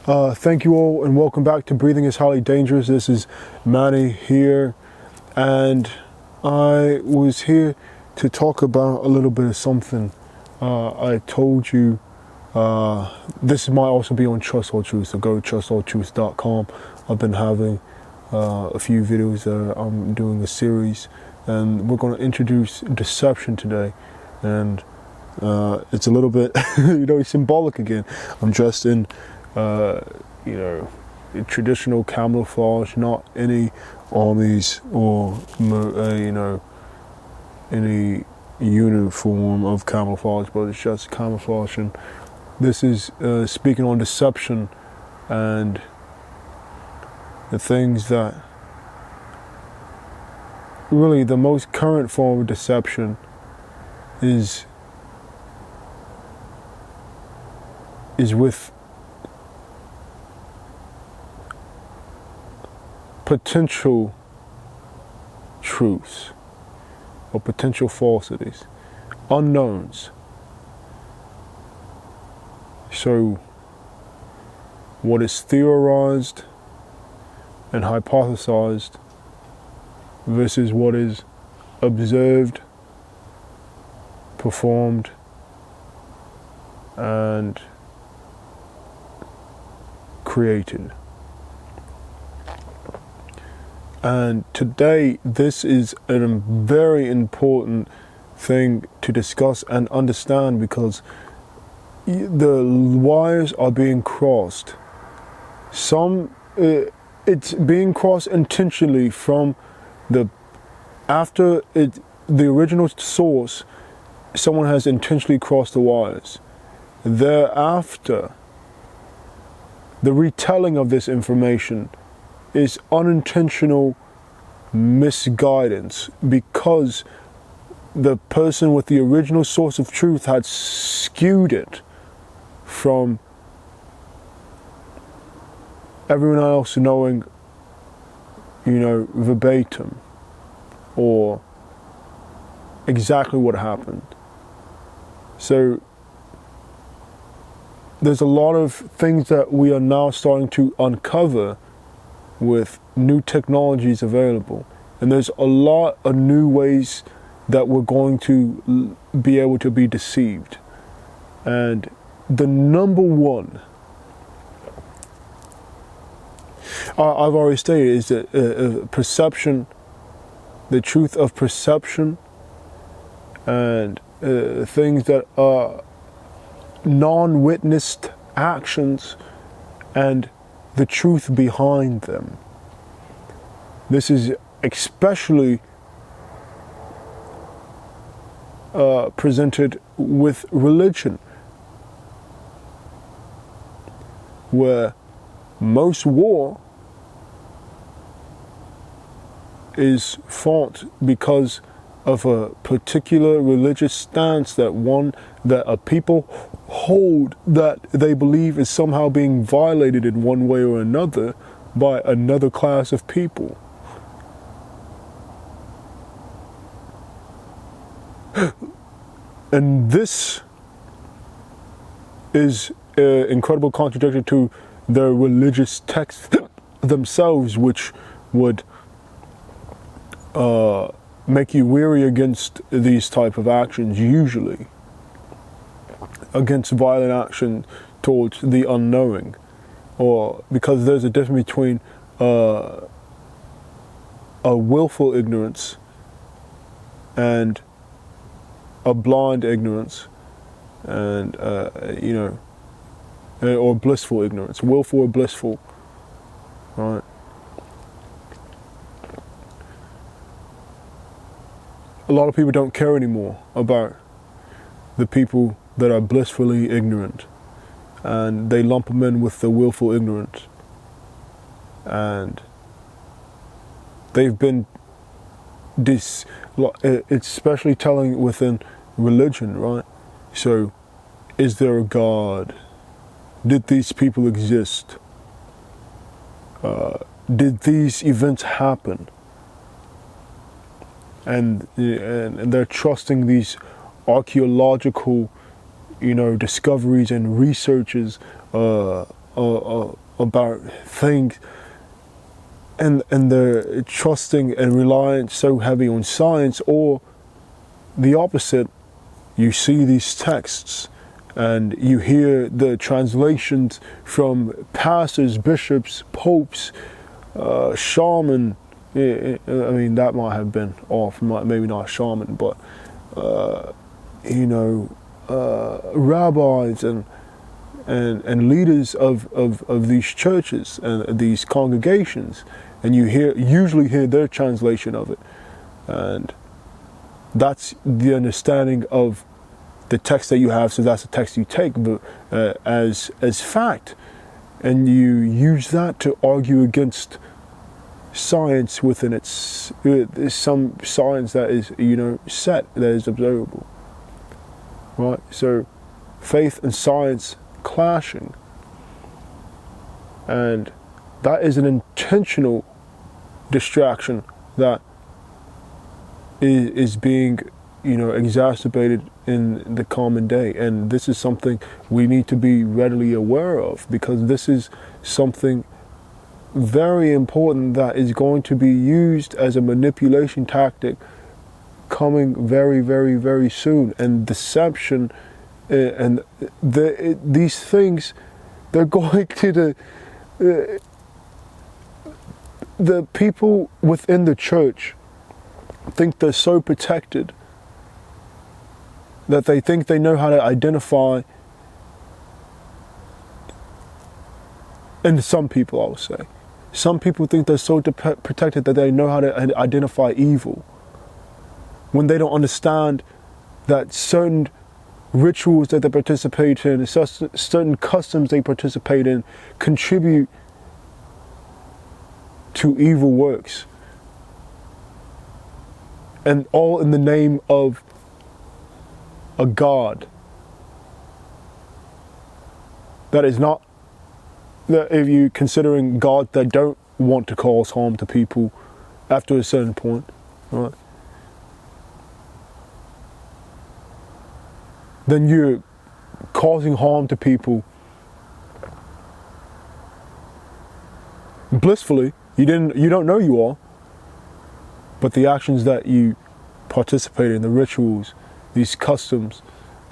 Thank you all and welcome back to Breathing is Highly Dangerous. This is Manny here, and I was here to talk about a little bit of something. I told you this might also be on Trust All Truth, so go to trustalltruth.com. I've been having a few videos there. I'm doing a series, and we're going to introduce deception today, and it's a little bit symbolic again. I'm dressed in traditional camouflage, not any armies or any uniform of camouflage, but it's just camouflage. And this is speaking on deception and the things that really the most current form of deception is with potential truths or potential falsities, unknowns. So what is theorized and hypothesized versus what is observed, performed, and created. And today, this is a very important thing to discuss and understand, because the wires are being crossed. It's being crossed intentionally from the original source. Someone has intentionally crossed the wires. Thereafter, the retelling of this information is unintentional misguidance, because the person with the original source of truth had skewed it from everyone else knowing, verbatim or exactly what happened. So there's a lot of things that we are now starting to uncover with new technologies available, and there's a lot of new ways that we're going to be able to be deceived. And the number one, I've already stated, is that perception, the truth of perception, and things that are non-witnessed actions and the truth behind them. This is especially presented with religion, where most war is fought because of a particular religious stance that a people hold, that they believe is somehow being violated in one way or another by another class of people. And this is incredible contradiction to their religious texts themselves, which would make you weary against these type of actions, usually against violent action towards the unknowing, or because there's a difference between a willful ignorance and a blind ignorance, and or blissful ignorance, willful or blissful, right? A lot of people don't care anymore about the people that are blissfully ignorant, and they lump them in with the willful ignorant, and they've been it's especially telling within religion, right? So, is there a God? Did these people exist? Did these events happen? And they're trusting these archaeological, discoveries and researches about things, and they're trusting and reliant so heavy on science, or the opposite. You see these texts and you hear the translations from pastors, bishops, popes, shaman. I mean, that might have been off, maybe not a shaman, but rabbis and leaders of these churches and these congregations, and you usually hear their translation of it, and that's the understanding of the text that you have. So that's the text you take as fact, and you use that to argue against science within its some science that is set, that is observable, right? So faith and science clashing, and that is an intentional distraction that is being exacerbated in the common day. And this is something we need to be readily aware of, because this is something very important that is going to be used as a manipulation tactic coming very, very, very soon. And deception and these things, they're going to the people within the church think they're so protected that they think they know how to identify, and some people, I would say, some people think they're so protected that they know how to identify evil, when they don't understand that certain rituals that they participate in, certain customs they participate in, contribute to evil works, and all in the name of a God that is not, that if you considering God that don't want to cause harm to people after a certain point, right? Then you're causing harm to people blissfully. You don't know you are, but the actions that you participate in, the rituals, these customs,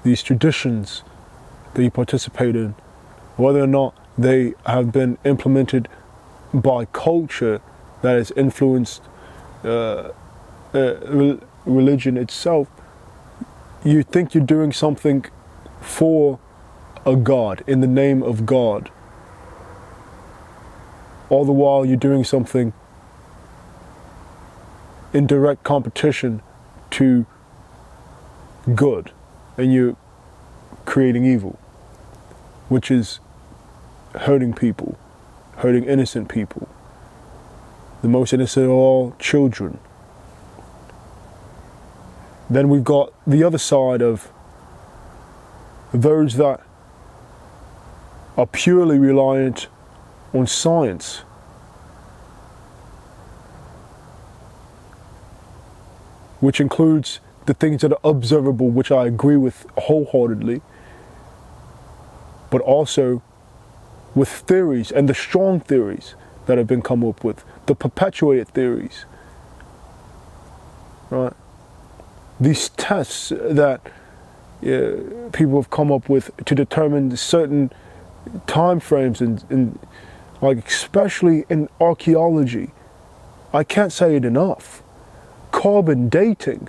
these traditions that you participate in, whether or not they have been implemented by culture that has influenced religion itself, you think you're doing something for a God, in the name of God. All the while you're doing something in direct competition to good, and you're creating evil, which is hurting people, hurting innocent people, the most innocent of all, children. Then we've got the other side of those that are purely reliant on science, which includes the things that are observable, which I agree with wholeheartedly, but also with theories, and the strong theories that have been come up with, the perpetuated theories, right? These tests that people have come up with to determine certain time frames, and like especially in archaeology, I can't say it enough. Carbon dating.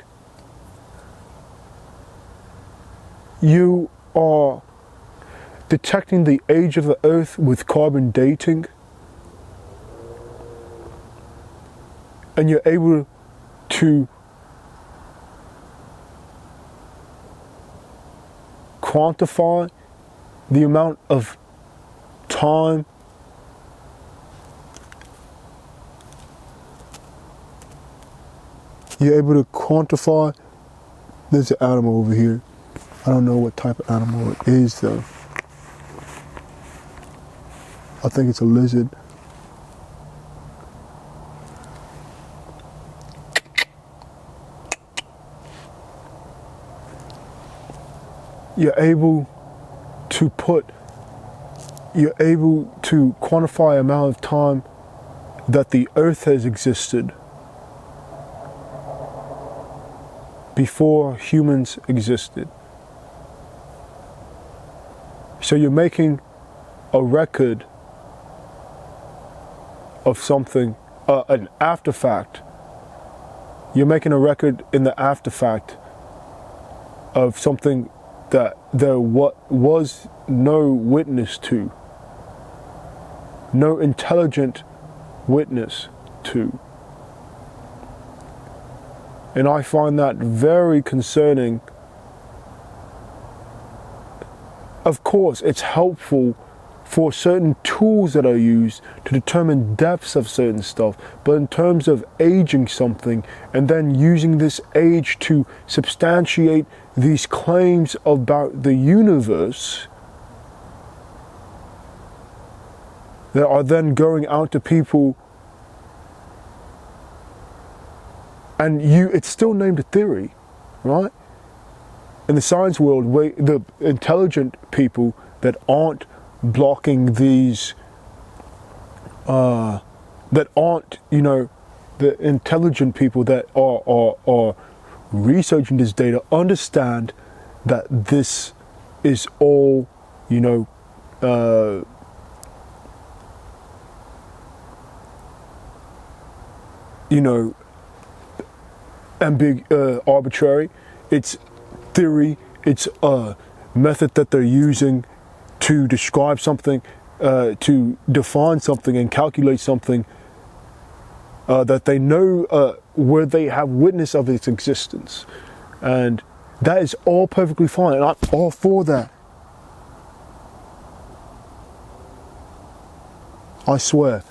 You are detecting the age of the earth with carbon dating, and you're able to quantify the amount of time you're able to quantify. There's an animal over here. I don't know what type of animal it is though. I think it's a lizard. You're able to put you're able to quantify the amount of time that the earth has existed before humans existed. So you're making a record of something, an afterfact. You're making a record in the afterfact of something that there was no witness to, no intelligent witness to. And I find that very concerning. Of course, it's helpful for certain tools that are used to determine depths of certain stuff, but in terms of aging something and then using this age to substantiate these claims about the universe that are then going out to people, and it's still named a theory, right? In the science world, the intelligent people that aren't blocking these, that aren't, the intelligent people that are researching this data understand that this is all, arbitrary. It's theory. It's a method that they're using to describe something, to define something and calculate something that they know where they have witness of its existence. And that is all perfectly fine, and I'm all for that. I swear,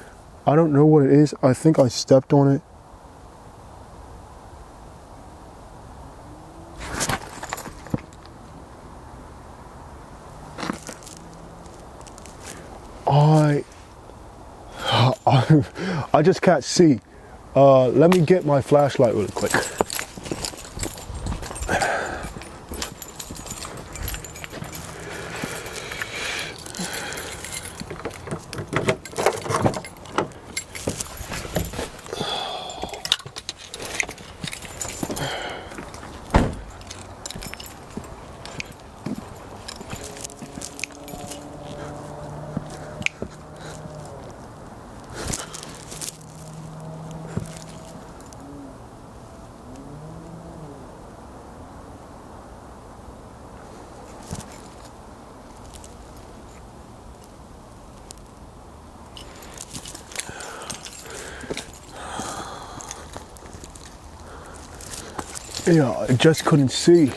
I don't know what it is. I think I stepped on it. I just can't see. Let me get my flashlight really quick. Yeah, I just couldn't see.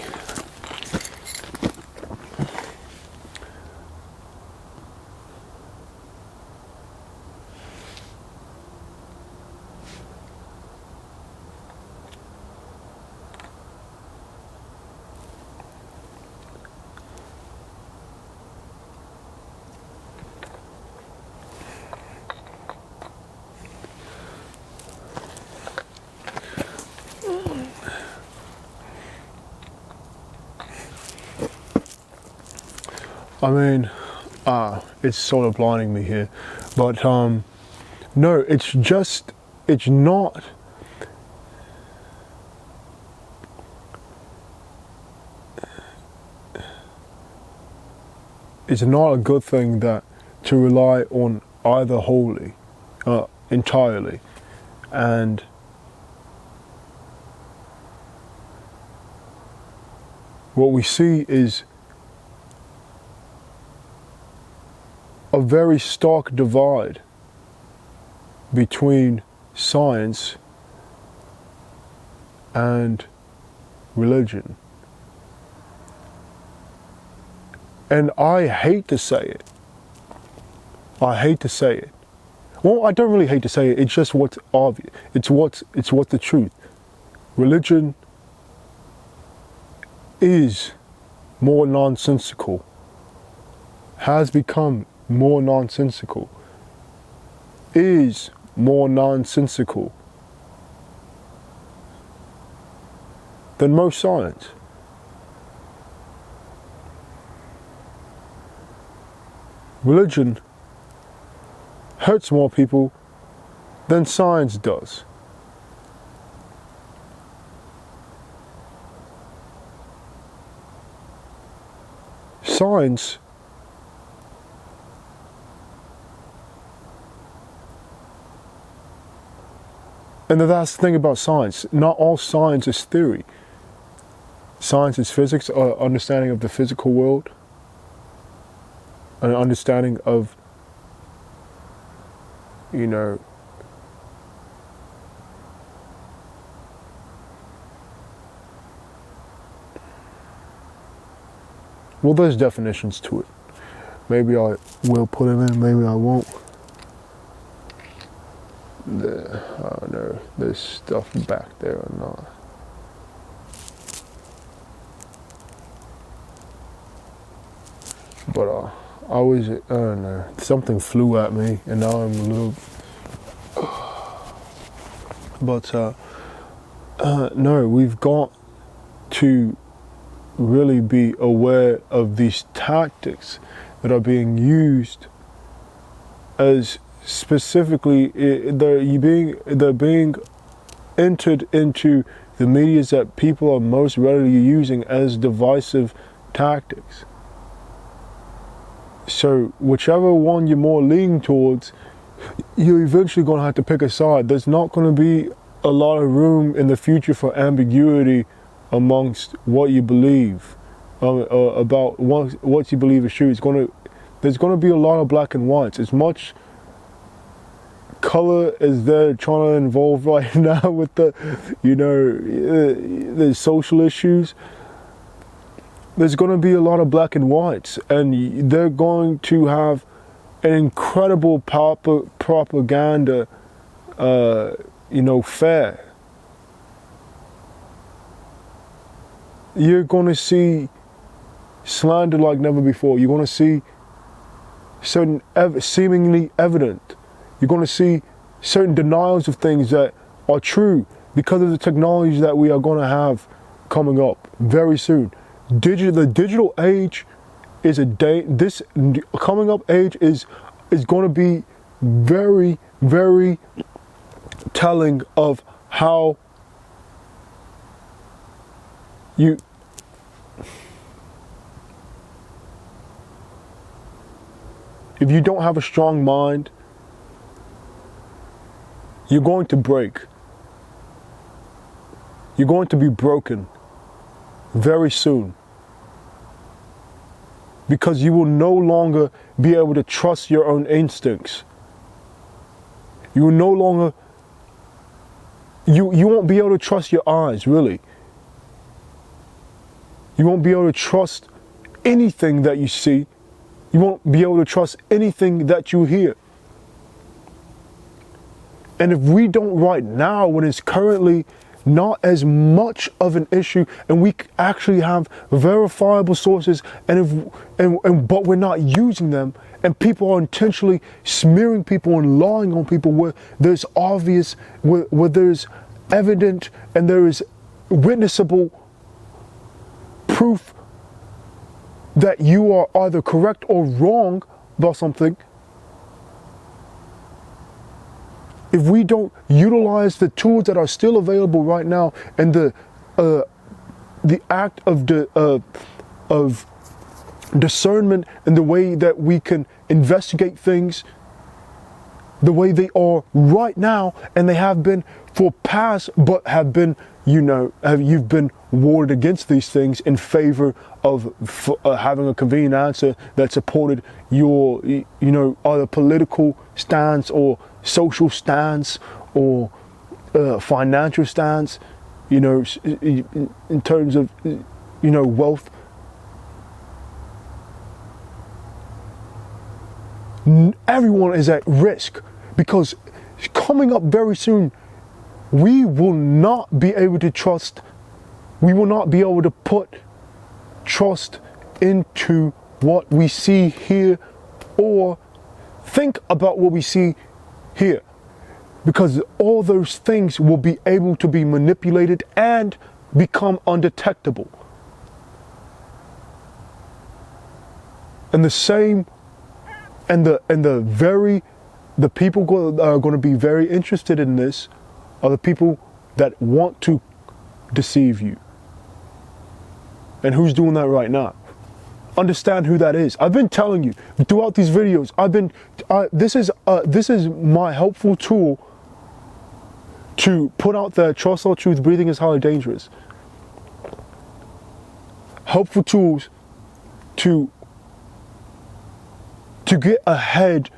I mean, it's sort of blinding me here, but no, it's not. It's not a good thing that to rely on either wholly, entirely, and what we see is a very stark divide between science and religion. And I hate to say it. I hate to say it. Well, I don't really hate to say it. It's just what's obvious. It's what's the truth. Religion is more nonsensical. Has become more nonsensical, is more nonsensical than most science. religion hurts more people than science does. Science and that's the thing about science. Not all science is theory. Science is physics, understanding of the physical world, an understanding of, you know, well, there's definitions to it. Maybe I will put them in, maybe I won't. I don't know, there's stuff back there or not. But I don't know, something flew at me and now I'm a little, but no, we've got to really be aware of these tactics that are being used as specifically they're being entered into the medias that people are most readily using as divisive tactics. So whichever one you're more leaning towards, you're eventually going to have to pick a side. There's not going to be a lot of room in the future for ambiguity amongst what you believe, about what you believe is true. There's going to be a lot of black and whites. As much color as they're trying to involve right now with the, you know, the social issues, there's going to be a lot of black and whites, and they're going to have an incredible propaganda, you know, fair. You're going to see slander like never before. You're going to see certain seemingly evident. You're going to see certain denials of things that are true because of the technology that we are going to have coming up very soon. The digital age is this coming up age is going to be very, very telling of how if you don't have a strong mind, you're going to break. You're going to be broken very soon, because you will no longer be able to trust your own instincts. You will no longer, you won't be able to trust your eyes, really. You won't be able to trust anything that you see. You won't be able to trust anything that you hear. And if we don't right now, when it's currently not as much of an issue, and we actually have verifiable sources, but we're not using them, and people are intentionally smearing people and lying on people where there's obvious, where there's evident and there is witnessable proof that you are either correct or wrong about something. If we don't utilize the tools that are still available right now, and the act of discernment and the way that we can investigate things the way they are right now, and they have been for past, but have been, you've been warded against these things in favor of having a convenient answer that supported your, either political stance or social stance or financial stance, in terms of, wealth. Everyone is at risk, because coming up very soon, we will not be able to trust, we will not be able to put trust into what we see here or think about what we see here, because all those things will be able to be manipulated and become undetectable. And the same And the people that are going to be very interested in this are the people that want to deceive you. And who's doing that right now? Understand who that is. I've been telling you throughout these videos. This is my helpful tool to put out there. Trust our truth. Breathing is highly dangerous. Helpful tools to get ahead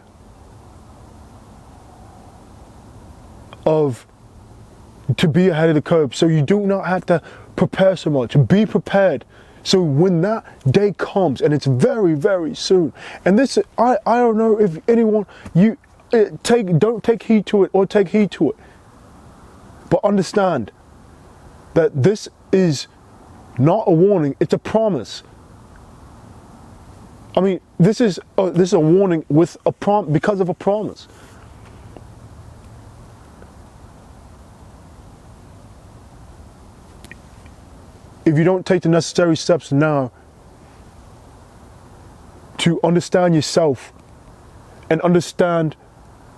to be ahead of the curve, so you do not have to prepare so much. Be prepared. So when that day comes, and it's very, very soon, and this, I don't know if anyone, don't take heed to it or take heed to it, but understand that this is not a warning, it's a promise. I mean, this is a warning with because of a promise. If you don't take the necessary steps now to understand yourself and understand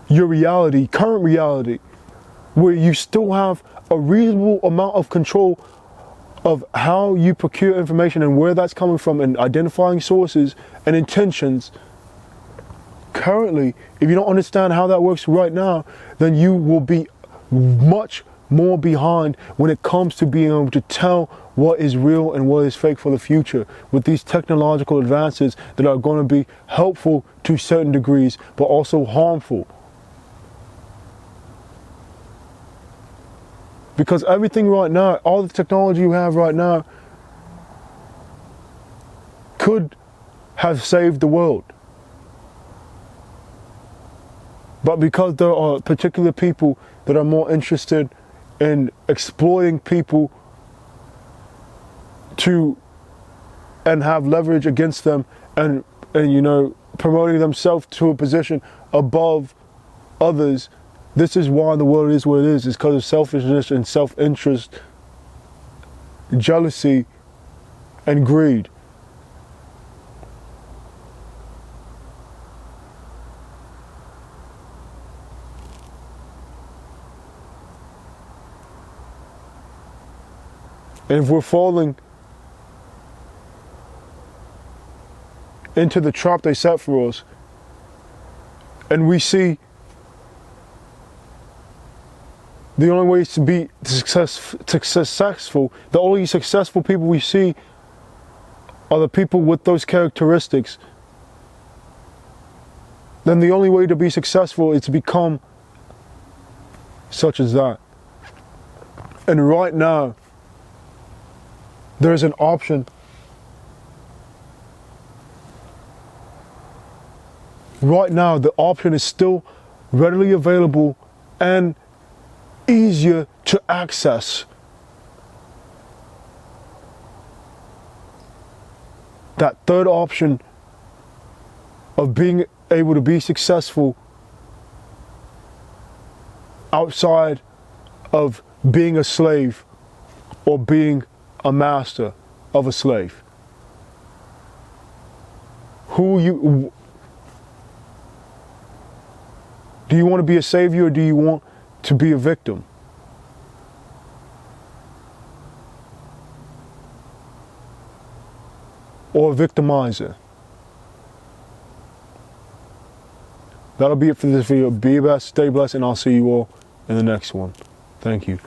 your reality, current reality, where you still have a reasonable amount of control of how you procure information and where that's coming from, and identifying sources and intentions. Currently, if you don't understand how that works right now, then you will be much more behind when it comes to being able to tell what is real and what is fake for the future, with these technological advances that are going to be helpful to certain degrees, but also harmful. Because everything right now, all the technology you have right now, could have saved the world. But because there are particular people that are more interested in exploiting people and have leverage against them, and promoting themselves to a position above others, this is why the world is what it is. It's because of selfishness and self-interest, jealousy, and greed. And if we're falling into the trap they set for us, and we see the only ways to be successful, the only successful people we see are the people with those characteristics, then the only way to be successful is to become such as that. And right now, there's an option. Right now, the option is still readily available and easier to access. That third option of being able to be successful outside of being a slave or being a master of a slave. Do you want to be a savior, or do you want to be a victim? Or a victimizer? That'll be it for this video. Be best, stay blessed, and I'll see you all in the next one. Thank you.